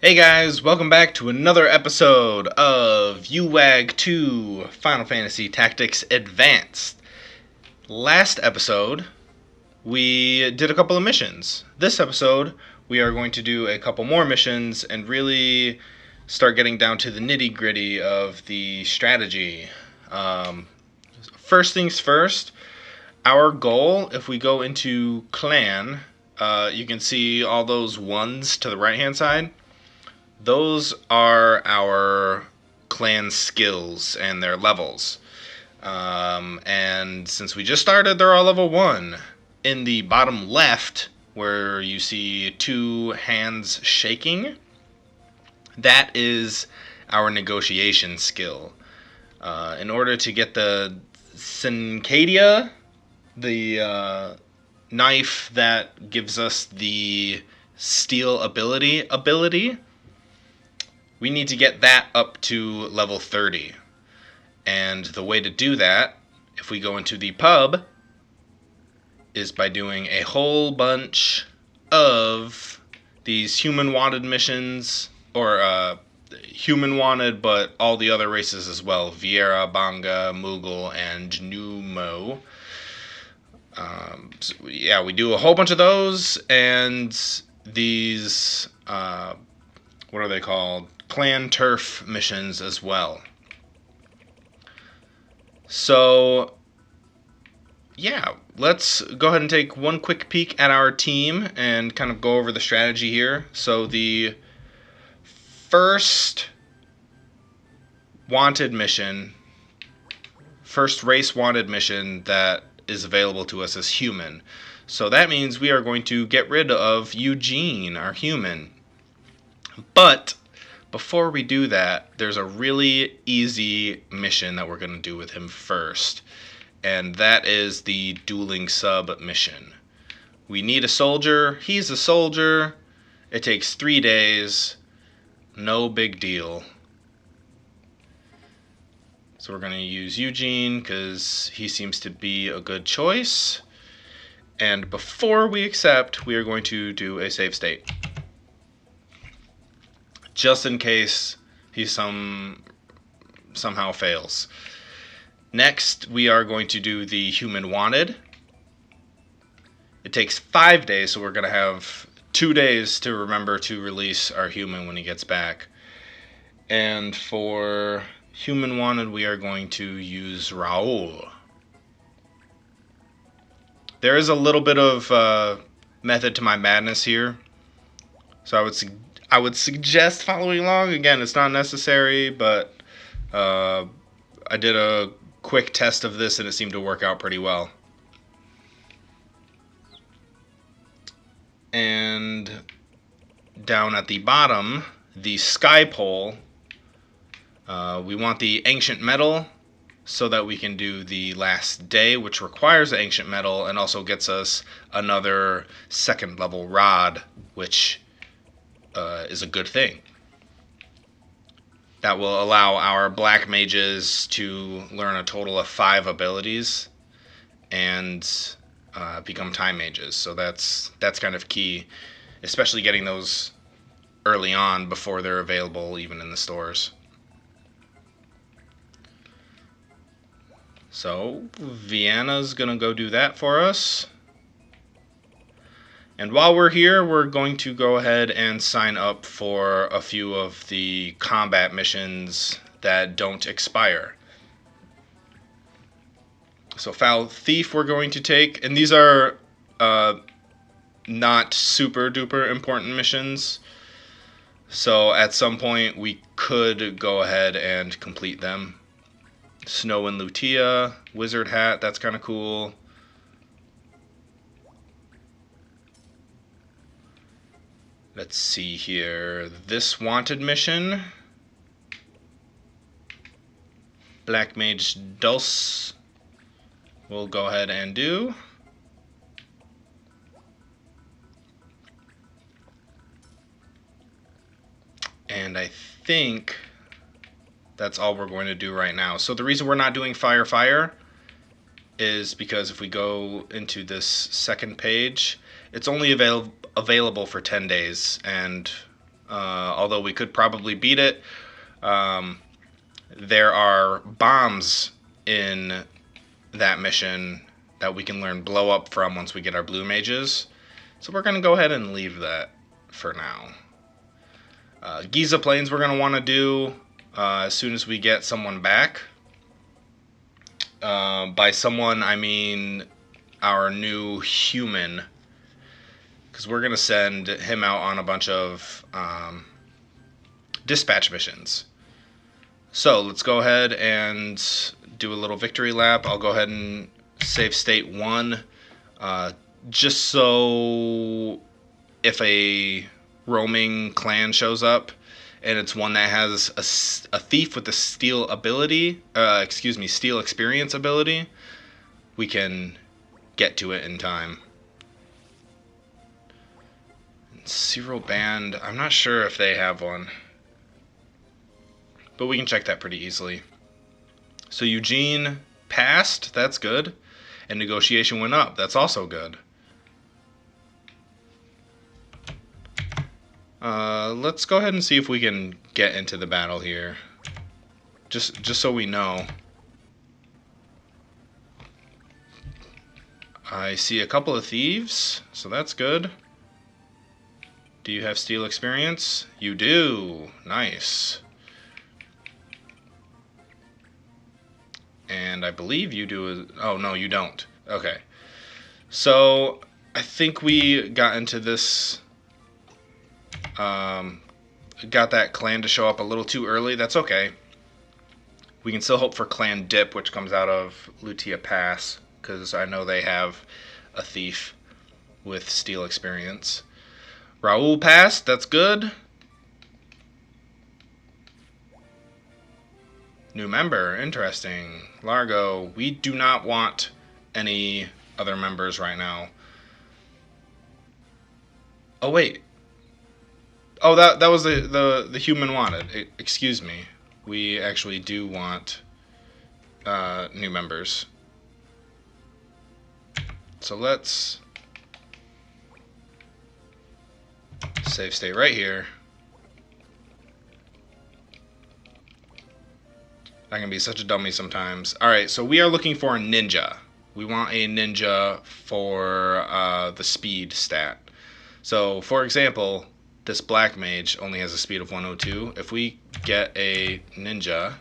Hey guys, welcome back to another episode of UWAG2 Final Fantasy Tactics Advanced. Last episode, we did a couple of missions. This episode, we are going to do a couple more missions and really start getting down to the nitty-gritty of the strategy. First things first, our goal, if we go into clan, you can see all those ones to the right-hand side. Those are our clan skills and their levels. And since we just started, they're all level 1. In the bottom left, where you see two hands shaking, that is our negotiation skill. In order to get the Syncadia, the knife that gives us the steel ability, we need to get that up to level 30. And the way to do that, if we go into the pub, is by doing a whole bunch of these human wanted missions, or human wanted, but all the other races as well. Viera, Banga, Moogle, and Numo. So yeah, we do a whole bunch of those, and these, what are they called? Clan turf missions as well. So yeah, let's go ahead and take one quick peek at our team and kind of go over the strategy here. So the first wanted mission, first race wanted mission that is available to us is human. So that means we are going to get rid of Eugene, our human. But before we do that, there's a really easy mission that we're going to do with him first. And that is the dueling sub mission. We need a soldier. He's a soldier. It takes 3 days. No big deal. So we're going to use Eugene because he seems to be a good choice. And before we accept, we are going to do a save state, just in case he somehow fails. Next, we are going to do the human wanted. It takes 5 days, so we're going to have 2 days to remember to release our human when he gets back. And for human wanted, we are going to use Raul. There is a little bit of method to my madness here, so I would suggest following along. Again, it's not necessary, but I did a quick test of this and it seemed to work out pretty well. And down at the bottom, the sky pole, we want the ancient metal so that we can do the last day, which requires the ancient metal and also gets us another second level rod, which is a good thing. That will allow our black mages to learn a total of 5 abilities and become time mages. So that's kind of key, especially getting those early on before they're available even in the stores. So Vienna's gonna go do that for us. And while we're here, we're going to go ahead and sign up for a few of the combat missions that don't expire. So Foul Thief we're going to take, and these are not super duper important missions. So at some point we could go ahead and complete them. Snow and Lutia, Wizard Hat, that's kind of cool. Let's see here. This wanted mission, Black Mage Dulce, we'll go ahead and do. And I think that's all we're going to do right now. So the reason we're not doing Fire is because if we go into this second page, it's only available for 10 days, and although we could probably beat it. There are bombs in that mission that we can learn blow up from once we get our blue mages. So we're going to go ahead and leave that for now. Giza Plains we're going to want to do as soon as we get someone back. By someone, I mean our new human. Because we're going to send him out on a bunch of dispatch missions. So let's go ahead and do a little victory lap. I'll go ahead and save state 1. Just so if a roaming clan shows up and it's one that has a thief with the steal ability, steal experience ability, we can get to it in time. Zero Band, I'm not sure if they have one, but we can check that pretty easily. So Eugene passed, that's good, and negotiation went up, that's also good. Let's go ahead and see if we can get into the battle here. Just so we know. I see a couple of thieves, so that's good. Do you have steel experience? You do. Nice. And I believe you do. Oh, no, you don't. Okay. So I think we got into this. Got that clan to show up a little too early. That's okay. We can still hope for clan dip, which comes out of Lutia Pass, because I know they have a thief with steel experience. Raul passed, that's good. New member, interesting. Largo, we do not want any other members right now. Oh wait. Oh, that was the human wanted. Excuse me. We actually do want new members. So let's save state right here. I can be such a dummy sometimes. Alright, so we are looking for a ninja. We want a ninja for the speed stat. So, for example, this black mage only has a speed of 102. If we get a ninja...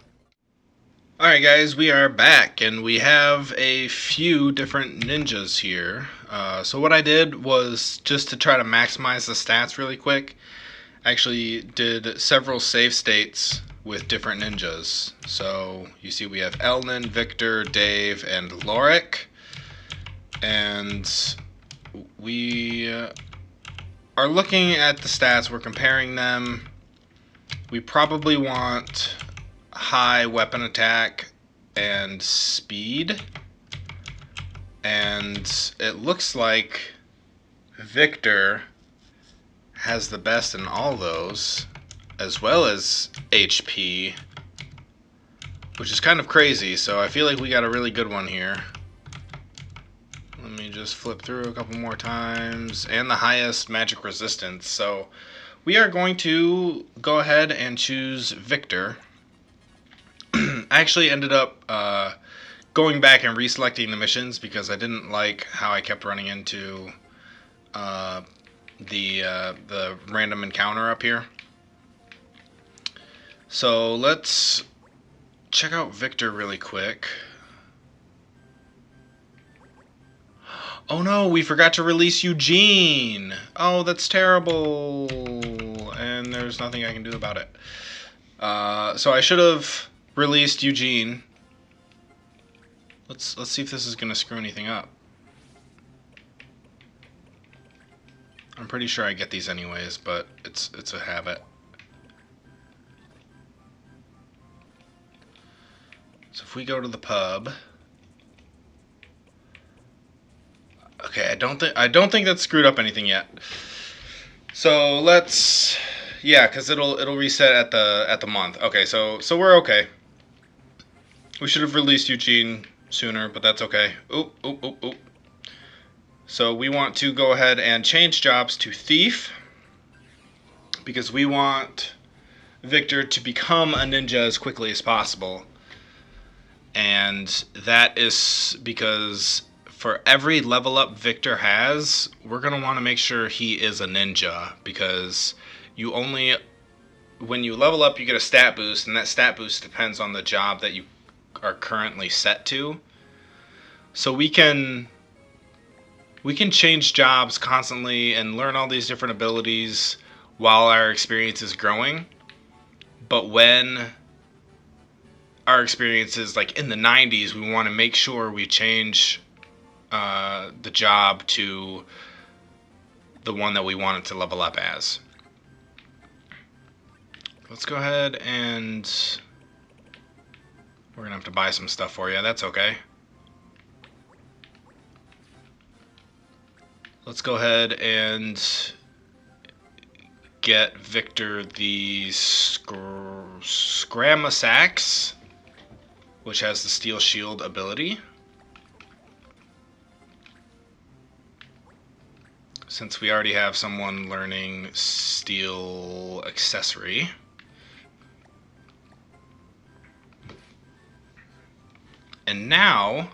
Alright guys, we are back, and we have a few different ninjas here. So what I did was, just to try to maximize the stats really quick, I actually did several save states with different ninjas. So you see we have Elnan, Victor, Dave, and Lorik. And we are looking at the stats, we're comparing them. We probably want high weapon attack and speed, and it looks like Victor has the best in all those, as well as HP, which is kind of crazy, so I feel like we got a really good one here. Let me just flip through a couple more times, and the highest magic resistance, so we are going to go ahead and choose Victor. I actually ended up going back and reselecting the missions because I didn't like how I kept running into the random encounter up here. So let's check out Victor really quick. Oh no, we forgot to release Eugene. Oh, that's terrible. And there's nothing I can do about it. So I should have released Eugene. Let's see if this is gonna screw anything up. I'm pretty sure I get these anyways, but it's a habit. So if we go to the pub, okay, I don't think that's screwed up anything yet. So let's, yeah, because it'll reset at the month. Okay, so we're okay. We should have released Eugene sooner, but that's okay. Oop, oop, oop, oop. So we want to go ahead and change jobs to Thief. because we want Victor to become a ninja as quickly as possible. And that is because for every level up Victor has, we're going to want to make sure he is a ninja, because you only, when you level up, you get a stat boost, and that stat boost depends on the job that you are currently set to. So we can change jobs constantly and learn all these different abilities while our experience is growing. But when our experience is like in the 90s, we want to make sure we change the job to the one that we want it to level up as. Let's go ahead and we're gonna have to buy some stuff for you. That's okay. Let's go ahead and get Victor the Scramasax, which has the Steel Shield ability. Since we already have someone learning Steel Accessory. And now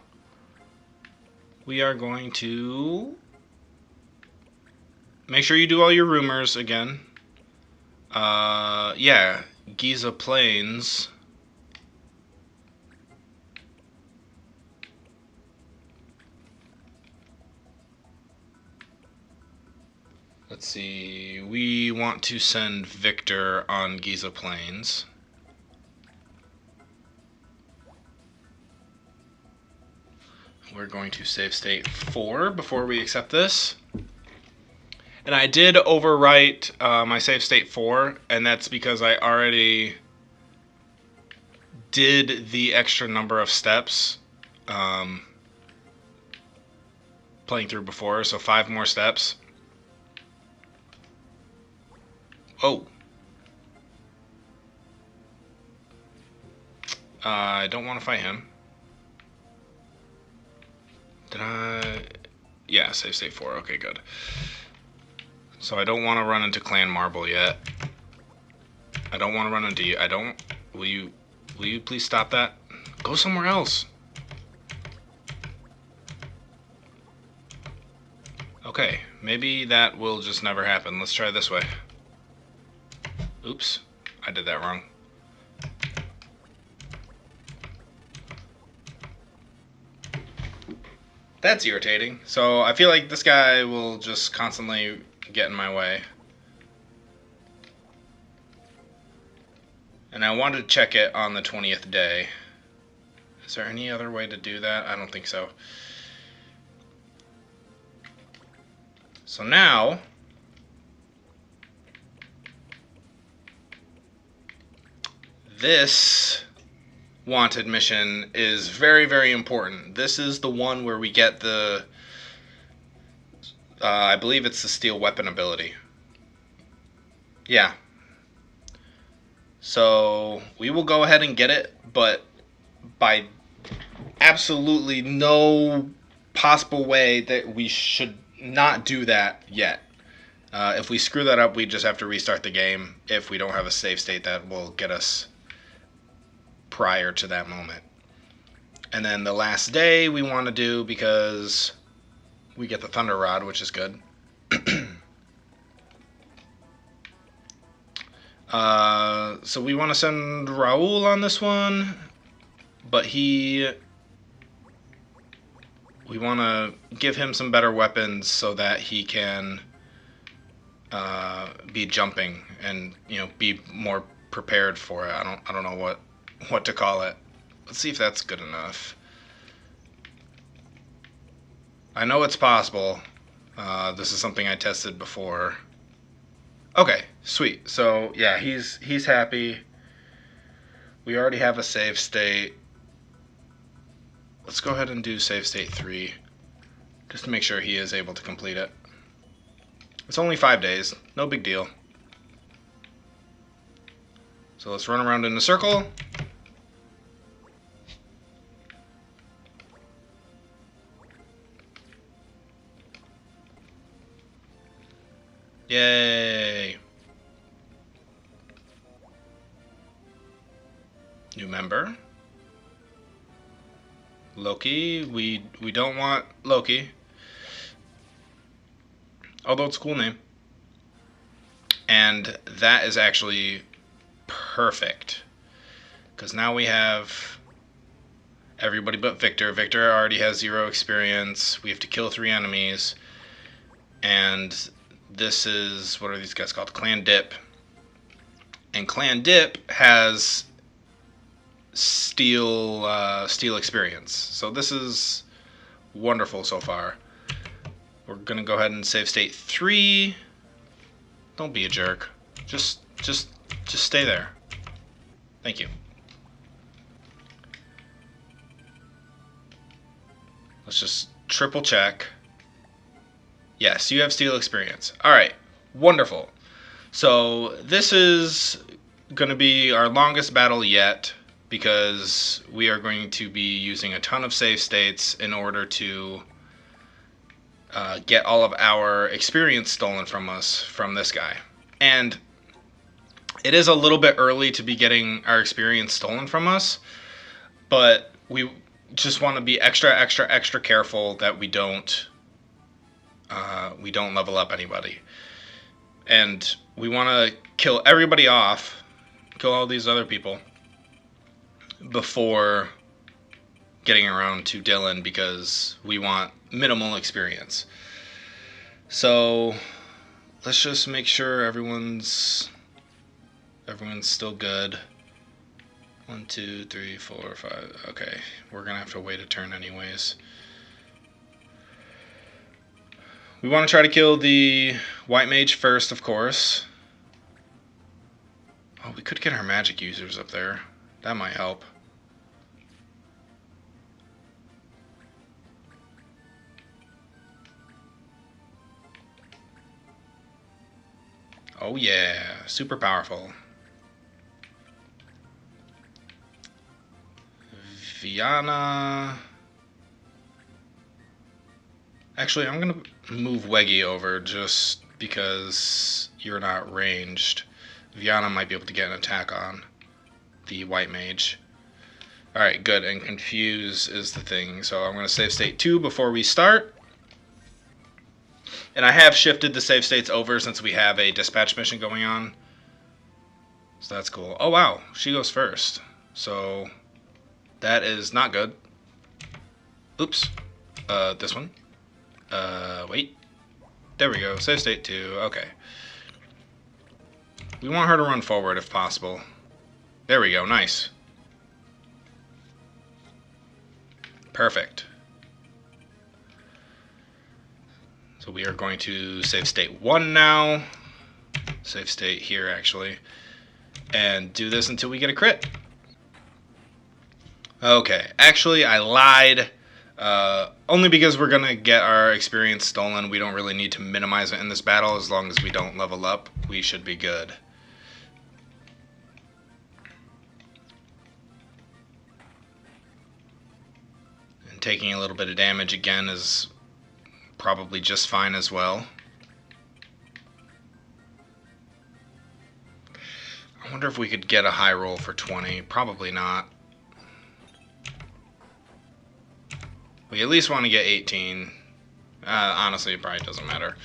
we are going to make sure you do all your rumors again. Yeah, Giza Plains. Let's see, we want to send Victor on Giza Plains. We're going to save state 4 before we accept this. And I did overwrite my save state 4, and that's because I already did the extra number of steps playing through before, so 5 more steps. Oh. I don't want to fight him. Did I? Yeah, save state 4. Okay, good. So I don't want to run into Clan Marble yet. I don't want to run into you. Will you please stop that? Go somewhere else. Okay, maybe that will just never happen. Let's try this way. Oops, I did that wrong. That's irritating. So I feel like this guy will just constantly get in my way. And I wanted to check it on the 20th day. Is there any other way to do that? I don't think so. So now this wanted mission is very, very important. This is the one where we get the I believe it's the steel weapon ability. Yeah. So we will go ahead and get it, but by absolutely no possible way that we should not do that yet. If we screw that up, we just have to restart the game if we don't have a save state that will get us prior to that moment. And then the last day we want to do, because we get the Thunder Rod, which is good. So we want to send Raul on this one, but we want to give him some better weapons so that he can be jumping and, you know, be more prepared for it. I don't know what to call it. Let's see if that's good enough. I know it's possible. This is something I tested before. Okay, sweet. So yeah, he's happy. We already have a save state. Let's go ahead and do save state 3, just to make sure he is able to complete it. It's only 5 days, no big deal. So let's run around in a circle. Yay! New member. Loki. We don't want Loki. Although it's a cool name. And that is actually perfect. Because now we have everybody but Victor. Victor already has 0 experience. We have to kill 3 enemies. And this is, what are these guys called? Clan Dip. And Clan Dip has steel experience. So this is wonderful so far. We're gonna go ahead and save state 3. Don't be a jerk. Just stay there. Thank you. Let's just triple check. Yes, you have steel experience. Alright, wonderful. So this is going to be our longest battle yet, because we are going to be using a ton of save states in order to get all of our experience stolen from us from this guy. And it is a little bit early to be getting our experience stolen from us, but we just want to be extra careful that we don't level up anybody. And we want to kill everybody off, kill all these other people, before getting around to Dylan, because we want minimal experience. So let's just make sure everyone's still good. 1, 2, 3, 4, 5. Okay, we're gonna have to wait a turn anyways. We want to try to kill the white mage first, of course. Oh, we could get our magic users up there. That might help. Oh yeah, super powerful. Viana. Actually, I'm going to move Weggy over just because you're not ranged. Viana might be able to get an attack on the white mage. Alright, good. And confuse is the thing. So I'm going to save state 2 before we start. And I have shifted the save states over since we have a dispatch mission going on. So that's cool. Oh wow, she goes first. So that is not good. Oops. This one. Wait. There we go. Save state 2. Okay. We want her to run forward if possible. There we go. Nice. Perfect. So we are going to save state 1 now. Save state here, actually. And do this until we get a crit. Okay. Actually, I lied. Only because we're going to get our experience stolen. We don't really need to minimize it in this battle. As long as we don't level up, we should be good. And taking a little bit of damage again is probably just fine as well. I wonder if we could get a high roll for 20. Probably not. We at least want to get 18. Honestly, it probably doesn't matter.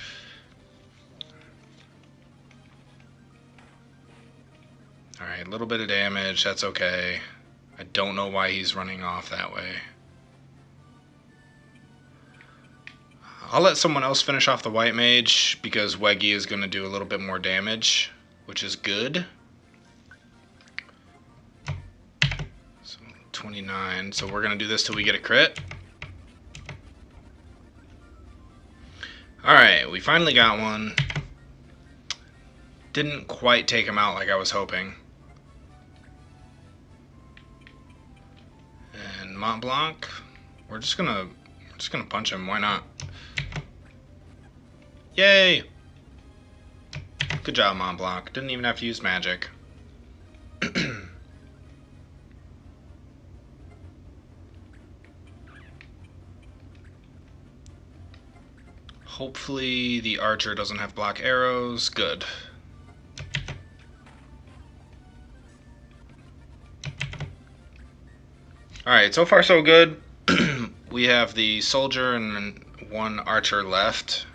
Alright, a little bit of damage. That's okay. I don't know why he's running off that way. I'll let someone else finish off the white mage because Weggy is going to do a little bit more damage, which is good. So 29. So we're going to do this till we get a crit. Alright, we finally got one. Didn't quite take him out like I was hoping. And Mont Blanc, we're just gonna punch him, why not? Yay! Good job, Mont Blanc. Didn't even have to use magic. Hopefully the archer doesn't have block arrows. Good. Alright, so far so good. We have the soldier and one archer left.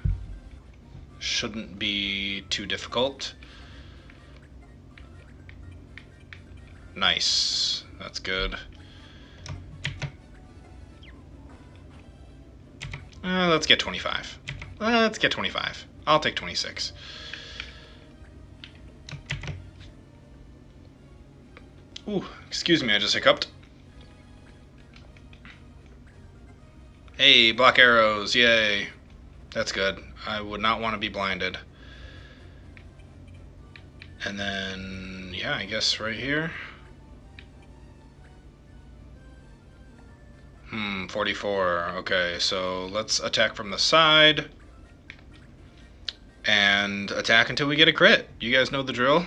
Shouldn't be too difficult. Nice. That's good. Let's get 25. Let's get 25. I'll take 26. Ooh, excuse me, I just hiccuped. Hey, block arrows, yay. That's good. I would not want to be blinded. And then, yeah, I guess right here. 44. Okay, so let's attack from the side. And attack until we get a crit. You guys know the drill.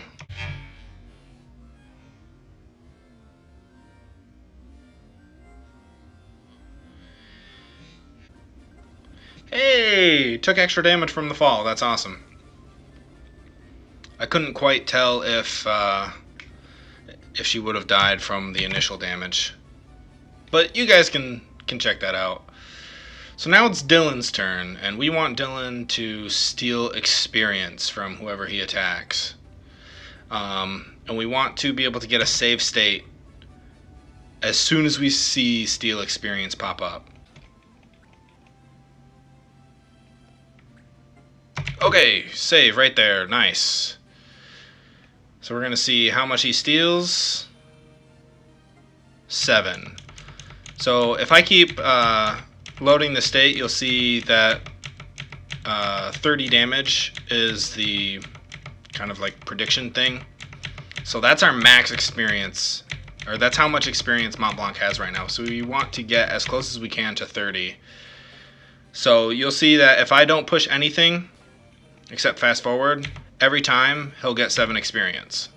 Hey! Took extra damage from the fall. That's awesome. I couldn't quite tell if she would have died from the initial damage. But you guys can check that out. So now it's Dylan's turn, and we want Dylan to steal experience from whoever he attacks. And we want to be able to get a save state as soon as we see steal experience pop up. Okay, save right there. Nice. So we're going to see how much he steals. 7. So if I keep loading the state, you'll see that 30 damage is the kind of like prediction thing. So that's our max experience, or that's how much experience Mont Blanc has right now. So we want to get as close as we can to 30. So you'll see that if I don't push anything except fast forward, every time he'll get 7 experience.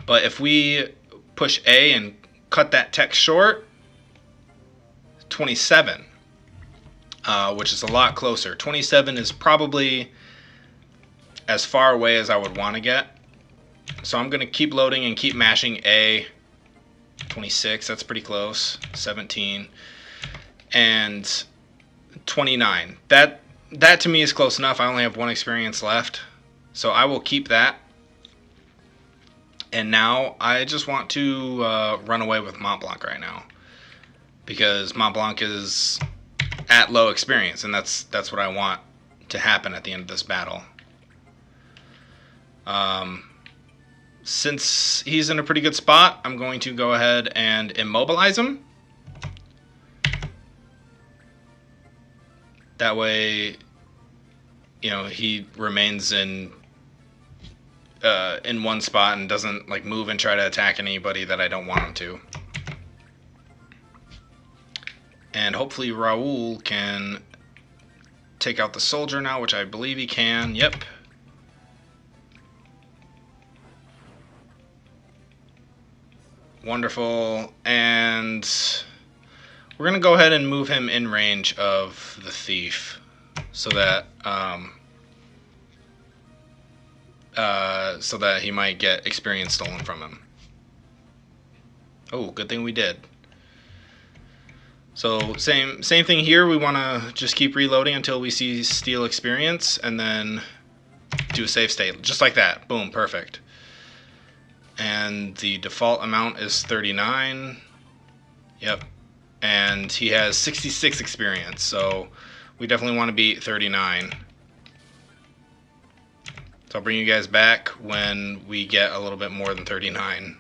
But if we push A and cut that text short, 27, which is a lot closer. 27 is probably as far away as I would want to get. So I'm going to keep loading and keep mashing A. 26, that's pretty close. 17. And 29. That to me is close enough. I only have 1 experience left. So I will keep that. And now I just want to run away with Mont Blanc right now, because Mont Blanc is at low experience, and that's what I want to happen at the end of this battle. Since he's in a pretty good spot, I'm going to go ahead and immobilize him. That way, you know, he remains in one spot and doesn't like move and try to attack anybody that I don't want him to. And hopefully Raul can take out the soldier now, which I believe he can. Yep. Wonderful. And we're going to go ahead and move him in range of the thief so that he might get experience stolen from him. Oh, good thing we did. So same thing here. We want to just keep reloading until we see steal experience, and then do a save state, just like that. Boom, perfect. And the default amount is 39. Yep. And he has 66 experience, so we definitely want to beat 39. So I'll bring you guys back when we get a little bit more than 39.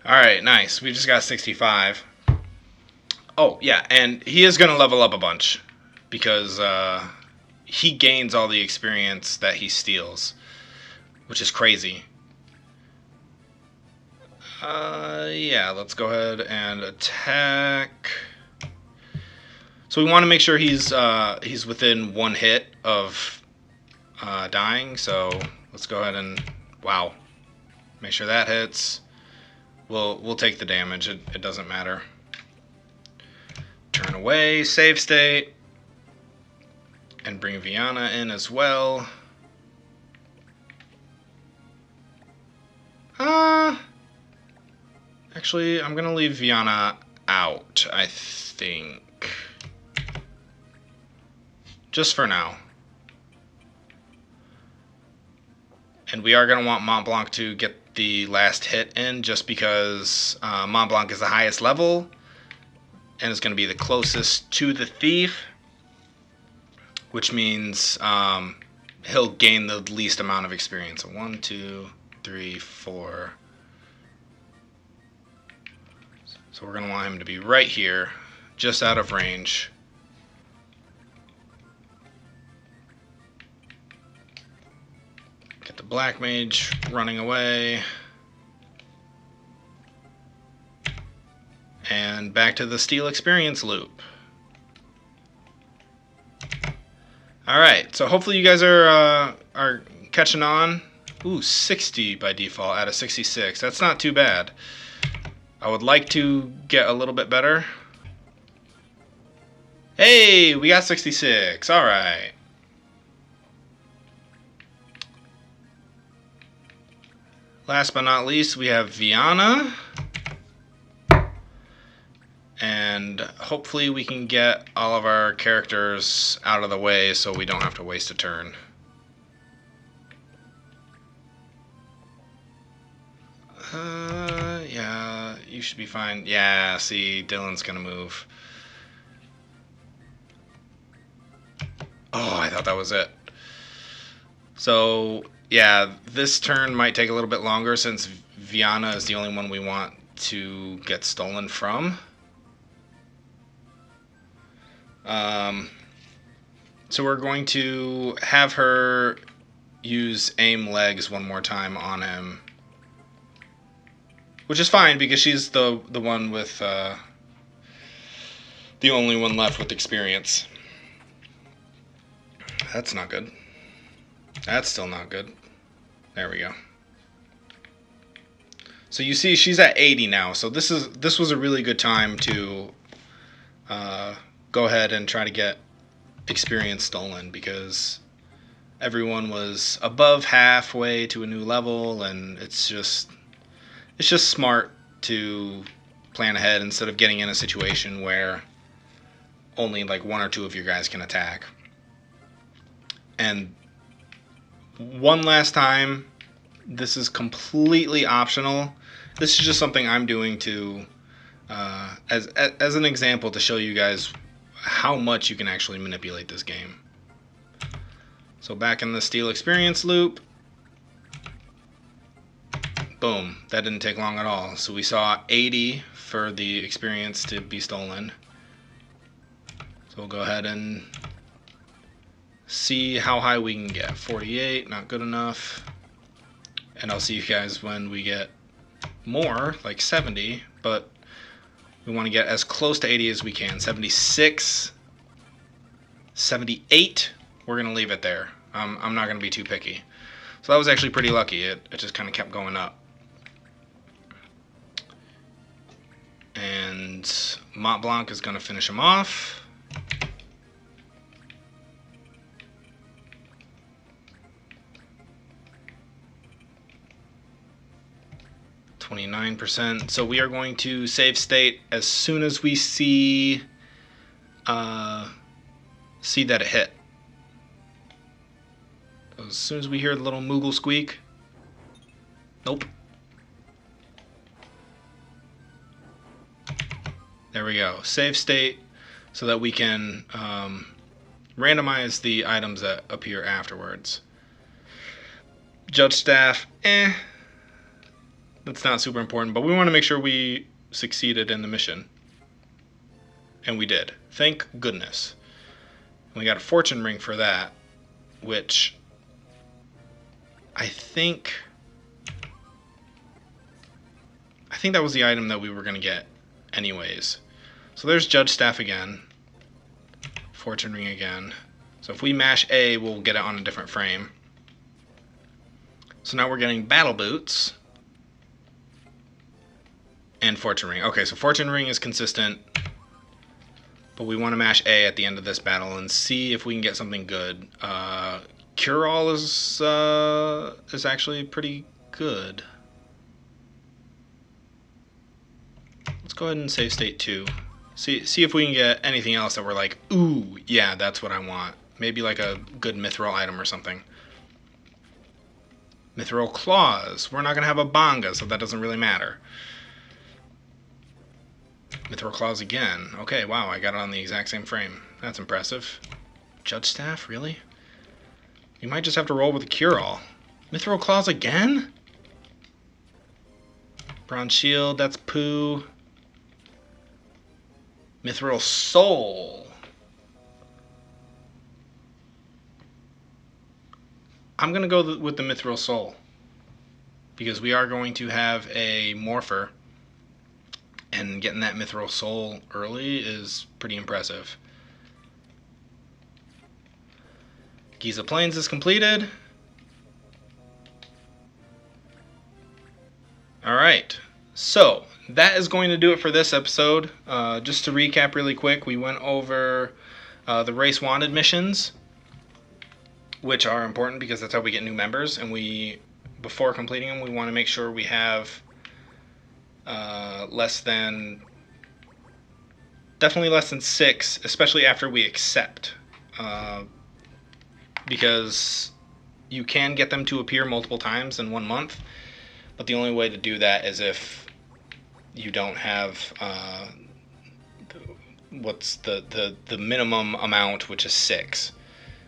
Alright, nice. We just got 65. Oh, yeah, and he is going to level up a bunch because he gains all the experience that he steals, which is crazy. Yeah, let's go ahead and attack. So we want to make sure he's within one hit of dying. So let's go ahead and make sure that hits. We'll take the damage. It doesn't matter. Turn away, save state, and bring Viana in as well. Actually, I'm gonna leave Viana out, I think. Just for now. And we are going to want Mont Blanc to get the last hit in just because Mont Blanc is the highest level and is going to be the closest to the thief, which means he'll gain the least amount of experience. So 1, 2, 3, 4. So we're going to want him to be right here, just out of range. Get the Black Mage running away. And back to the Steel Experience loop. Alright, so hopefully you guys are catching on. Ooh, 60 by default out of 66. That's not too bad. I would like to get a little bit better. Hey, we got 66. Alright. Last but not least, we have Viana. And hopefully we can get all of our characters out of the way so we don't have to waste a turn. Yeah, you should be fine. Yeah, see, Dylan's gonna move. Oh, I thought that was it. So, yeah, this turn might take a little bit longer since Viana is the only one we want to get stolen from. So we're going to have her use aim legs one more time on him. Which is fine because she's the one with the only one left with experience. That's not good. That's still not good. There we go. So you see she's at 80 now. So this was a really good time to go ahead and try to get experience stolen because everyone was above halfway to a new level, and it's just smart to plan ahead instead of getting in a situation where only like 1 or 2 of your guys can attack. And one last time, this is completely optional. This is just something I'm doing to as an example to show you guys how much you can actually manipulate this game. So back in the Steel Experience loop. Boom, that didn't take long at all. So we saw 80 for the experience to be stolen. So we'll go ahead and see how high we can get. 48, not good enough. And I'll see you guys when we get more, like 70, but we want to get as close to 80 as we can. 76, 78, we're going to leave it there. I'm not going to be too picky. So that was actually pretty lucky. It just kind of kept going up. And Mont Blanc is going to finish him off. %. So we are going to save state as soon as we see that it hit. As soon as we hear the little Moogle squeak. Nope. There we go. Save state so that we can randomize the items that appear afterwards. Judge staff, That's not super important, but we want to make sure we succeeded in the mission. And we did. Thank goodness. And we got a fortune ring for that, which I think that was the item that we were going to get anyways. So there's Judge Staff again. Fortune ring again. So if we mash A, we'll get it on a different frame. So now we're getting battle boots and fortune ring. Okay, so fortune ring is consistent, but we want to mash A at the end of this battle and see if we can get something good. Cure-all is actually pretty good. Let's go ahead and save state 2. See if we can get anything else that we're like, ooh, yeah, that's what I want. Maybe like a good mithril item or something. Mithril claws. We're not going to have a banga, so that doesn't really matter. Mithril claws again. Okay, wow, I got it on the exact same frame. That's impressive. Judge Staff, really? You might just have to roll with a cure-all. Mithril claws again? Bronze shield, that's poo. Mithril soul. I'm going to go with the Mithril Soul, because we are going to have a Morpher, and getting that Mithril Soul early is pretty impressive. Giza Plains is completed. Alright, so that is going to do it for this episode. Just to recap really quick, we went over the Race Wanted missions, which are important because that's how we get new members, and before completing them, we want to make sure we have definitely less than 6, especially after we accept, because you can get them to appear multiple times in 1 month, but the only way to do that is if you don't have what's the minimum amount, which is 6.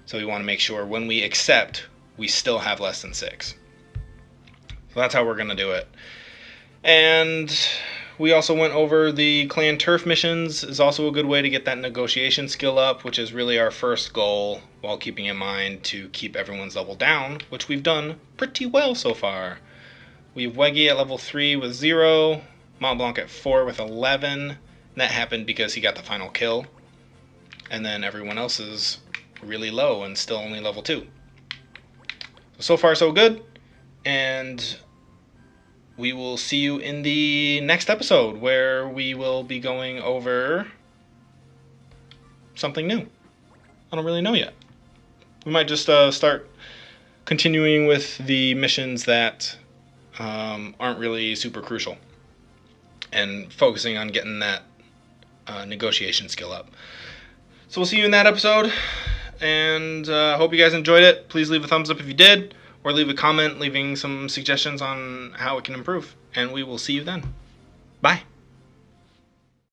So we want to make sure when we accept, we still have less than 6. So that's how we're going to do it. And we also went over the clan turf missions. Is also a good way to get that negotiation skill up, which is really our first goal, while keeping in mind to keep everyone's level down, which we've done pretty well so far. We have Weggy at level 3 with 0, Mont Blanc at 4 with 11. And that happened because he got the final kill. And then everyone else is really low and still only level 2. So far so good, and we will see you in the next episode, where we will be going over something new. I don't really know yet. We might just start continuing with the missions that aren't really super crucial, and focusing on getting that negotiation skill up. So we'll see you in that episode. And I hope you guys enjoyed it. Please leave a thumbs up if you did, or leave a comment leaving some suggestions on how it can improve. And we will see you then. Bye.